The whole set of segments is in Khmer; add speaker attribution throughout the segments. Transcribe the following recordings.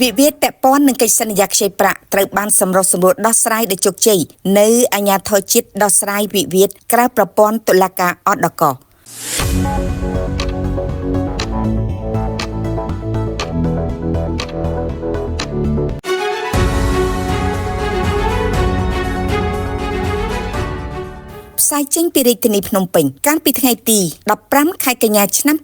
Speaker 1: វិវាទពាក់ព័ន្ធនឹងកិច្ចសន្យាខ្ចីប្រាក់ត្រូវបានសម្រុះសម្រួលដោះស្រាយដោយជោគជ័យនៅអាជ្ញាធរជាតិដោះស្រាយវិវាទក្រៅប្រព័ន្ធតុលាការអដកផ្សាយចេញពីរាជធានីភ្នំពេញកាលពីថ្ងៃទី15ខែកញ្ញាឆ្នាំ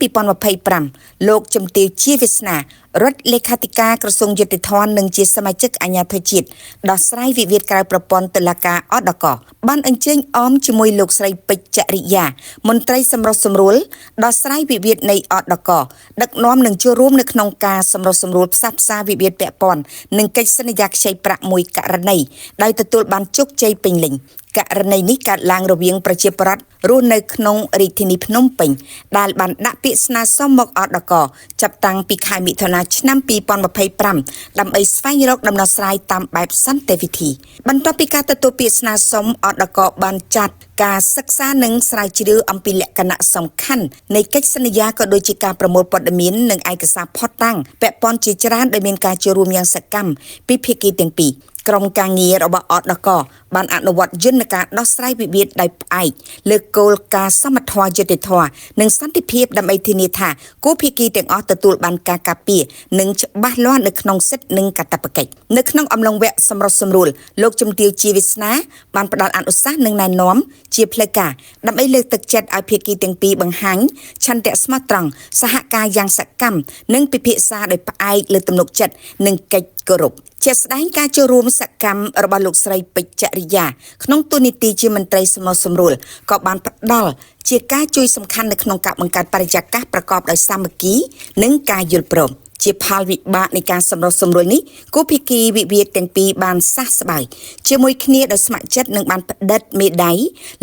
Speaker 1: 2025លោកជំទាវជាវាសនារដ្ឋលេខាធិការក្រសួងយុតិធម៌និងជាសមាជិកអាជ្ញាធរជាតិដោះស្រាយវិវាទក្រៅប្រព័ន្ធតុលាការអដកបានអញ្ជើញអមជាមួយលោកស្រីពេជ្រចរិយាមន្ត្រីសម្រុះសម្រួលដោះស្រាយវិវាទនៃអដកដឹកនាំនិងចូលរួមនៅក្នុងការសម្រុះសម្រួលផ្សះផ្សាវិវាទពាក់ព័ន្ធនឹងកិច្ចសន្យាខ្ចីប្រាក់មួយករណីដោយទទួលបានជោគជ័យពេញលេញករណីនេះកើតឡើងរវាងប្រជាពលរដ្ឋរស់នៅក្នុងរាជធានីភ្នំពេញដែលបានដាក់ពាក្យស្នើសុំមកអដកចាប់តាំងពីខែមិថុនាឆ្នាំ2025ដើម្បីស្វែងរកដំណោះស្រាយតាមបែបសន្តិវិធីបន្ទាប់ពីការទទួលពាក្យស្នើសុំអដកបានចាត់ការសិក្សានិងស្រាវជ្រាវអំពីលក្ខណៈសំខាន់នៃកិច្ចសន្យាក៏ដូចជាការប្រមូលព័ត៌មាននិងឯកសារភស្តុតាងពាក់ព័ន្ធជាច្រើនដែលមានការចូលរួមយ៉ាងសកម្មពីភាគីទាំងពីរក្រុមការងាររបស់អដកបានអនុវត្តយន្តការដោះស្រាយវិវាទដោយផ្អែកលើគោលការណ៍សមធម៌យុត្តិធម៌និងសន្តិភាពដើម្បីធានាថាគូភាគីទាំងអស់ទទួលបានការការពារនិងច្បាស់លាស់នៅក្នុងសិទ្ធិនិងកាតព្វកិច្ចនៅក្នុងអំឡុងវគ្គសម្រុះសម្រួលលោកជំទាវជាវាសនាបានផ្ដល់អនុសាសន៍និងណែនាំជាផ្លូវការដើម្បីលើកទឹកចិត្តឲ្យភាគីទាំងពីរបង្ហាញឆន្ទៈស្មោះត្រង់សហការយ៉ាងសកម្មនិងពិភាក្សាដោយផ្អែកលើទំនុកចិត្តនិងកិច្ចគោរពជាស្ដែងការចូលរួមសកម្មរបស់លោកស្រីពេជ្រចរិយាក្នុងតួនាទីជាមន្ត្រីសម្រុះសម្រួលក៏បានផ្ដល់ជាការជួយសំខាន់នៅក្នុងការបង្កើតបរិយាកាសប្រកបដោយសាមគ្គីនិងការយល់ព្រមជាផលវិបាកនៃការសម្រុះសម្រួលនេះគូភាគីវិវាទទាំងពីរបានសះស្បើយជាមួយគ្នាដោយស្ម័គ្រចិត្តនិងបានផ្តិតមេដៃ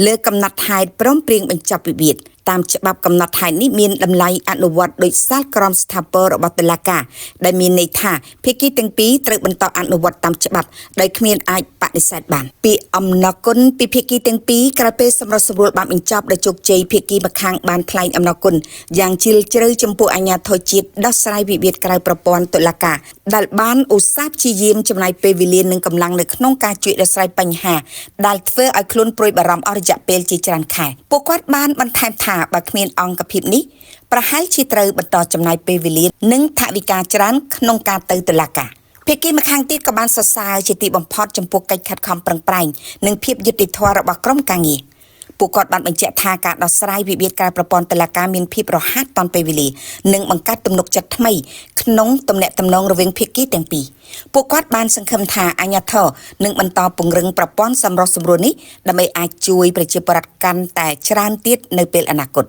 Speaker 1: លើកំណត់ហេតុព្រមព្រៀងបញ្ចប់វិវាទតាមច្បាប់កំណត់ហេតុនេះមានតម្លៃអនុវត្តដោយសាលក្រមស្ថាពររបស់តុលាការដែលមានន័យថាភាគីទាំងពីរត្រូវបន្តអនុវត្តតាមច្បាប់ដោយគ្មានអាចបដិសេធបានពីអំណរគុណពីភាគីទាំងពីរក្រោយពេលសម្រុះសម្រួលបានបញ្ចប់ដោយជោគជ័យភាគីម្ខាងបានថ្លែងអំណរគុណយ៉ាងជ្រាលជ្រៅចំពោះអាជ្ញាធរជាតិដោះស្រាយវិវាទក្រៅប្រព័ន្ធតុលាការដែលបានឧស្សាហ៍ព្យាយាមចំណាយពេលវេលានិងកម្លាំងនៅក្នុងការជួយដោះស្រាយបញ្ហាដែលធ្វើឲ្យខ្លួនព្រួយបារម្ភអស់រយៈពេលជាច្រើនខែពួកគាត់បានបន្ថែមថាបើគ្មានអង្គភាពនេះប្រហែលជាត្រូវបន្តចំណាយពេលវេលានិងថវិកាច្រើនក្នុងការទៅតុលាការភាគីម្ខាងទៀតក៏បានសរសើរជាទីបំផុតចំពោះកិច្ចខិតខំប្រឹងប្រែងនិងភាពយុត្តិធម៌របស់ក្រុមការងារពួកគាត់បានបញ្ជាក់ថាការដោះស្រាយវិវាទក្រៅប្រព័ន្ធតុលាការមានភាពរហ័សទាន់ពេលវេលានិងបង្កើតទំនុកចិត្តថ្មីក្នុងទំនាក់ទំនងរវាងភាគីទាំងពីរពួកគាត់បានសង្ឃឹមថាអាជ្ញាធរនឹងបន្តពង្រឹងប្រព័ន្ធសម្រុះសម្រួលនេះដើម្បីអាចជួយប្រជាពលរដ្ឋកាន់តែច្រើនទៀតនៅពេលអនាគត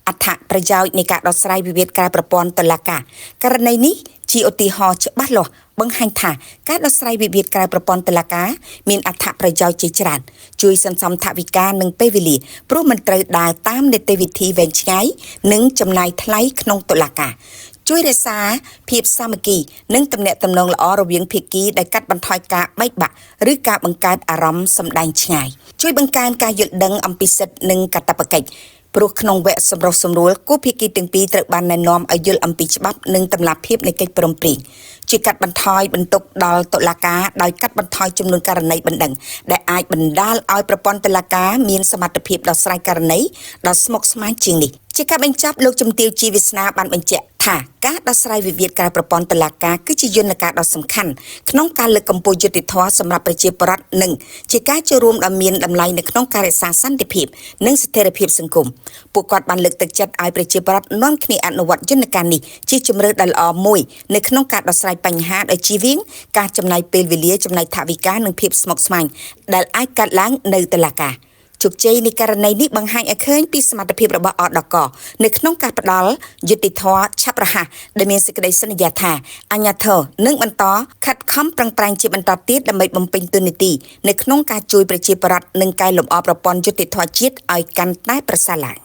Speaker 1: អត្ថប្រយោជន៍នៃការដោះស្រាយវិវាទក្រៅប្រព័ន្ធតុលាការករណីនេះជាឧទាហរណ៍ច្បាស់លាស់បង្ហាញថាការដោះស្រាយវិវាទក្រៅប្រព័ន្ធតុលាការមានអត្ថប្រយោជន៍ជាច្រើនជួយសន្សំថវិកានិងពេលវេលាព្រោះមិនត្រូវដើរតាមនីតិវិធីវែងឆ្ងាយនិងចំណាយថ្លៃក្នុងតុលាការជួយរក្សាភាពសាមគ្គីនិងទំនាក់ទំនងល្អរវាងភាគីដែលកាត់បន្ថយការបែកបាក់ឬការបង្កើតអារម្មណ៍សម្ដែងឆ្ងាយជួយបង្កើនការយល់ដឹងអំពីសិទ្ធិនិងកាតព្វកិច្ចព្រោះក្នុងវគ្គសម្រុះសម្រួលគូភាគីទាំងពីរត្រូវបានណែនាំឲ្យយល់អំពីច្បាប់និងតម្លាភាពនៃកិច្ចព្រមព្រៀងជួយកាត់បន្ថយបន្ទុកដល់តុលាការដោយកាត់បន្ថយចំនួនករណីបណ្ដឹងដែលអាចបណ្ដាលឲ្យប្រព័ន្ធតុលាការមានសមត្ថភាពដោះស្រាយករណីដ៏ស្មុគស្មាញជាងនេះជាការបញ្ចប់លោកជំទាវជាវាសនាបានបញ្ជាក់ថាការដោះស្រាយវិវាទក្រៅប្រព័ន្ធតុលាការគឺជាយន្តការដ៏សំខាន់ក្នុងការលើកកម្ពស់យុត្តិធម៌សម្រាប់ប្រជាពលរដ្ឋនិងជាការចូលរួមដ៏មានតម្លៃនៅក្នុងការរក្សាសន្តិភាពនិងស្ថិរភាពសង្គមពួកគាត់បានលើកទឹកចិត្តឲ្យប្រជាពលរដ្ឋនាំគ្នាអនុវត្តយន្តការនេះជាជម្រើសដ៏ល្អមួយនៅក្នុងការដោះស្រាយបញ្ហាដោយជៀសវាងការចំណាយពេលវេលាចំណាយថវិកានិងភាពស្មុគស្មាញដែលអាចកើតឡើងនៅតុលាការជោគជ័យនៃករណីនេះបង្ហាញឲ្យឃើញពីសមត្ថភាពរបស់អដកនៅក្នុងការផ្ដល់យុត្តិធម៌ឆាប់រហ័សដែលមានសេចក្តីសន្យាថាអាជ្ញាធរនឹងបន្តខិតខំប្រឹងប្រែងជាបន្តទៀតដើម្បីបំពេញតួនាទីនៅក្នុងការជួយប្រជាពលរដ្ឋនិងកែលម្អប្រព័ន្ធយុត្តិធម៌ជាតិឲ្យកាន់តែប្រសើរឡើង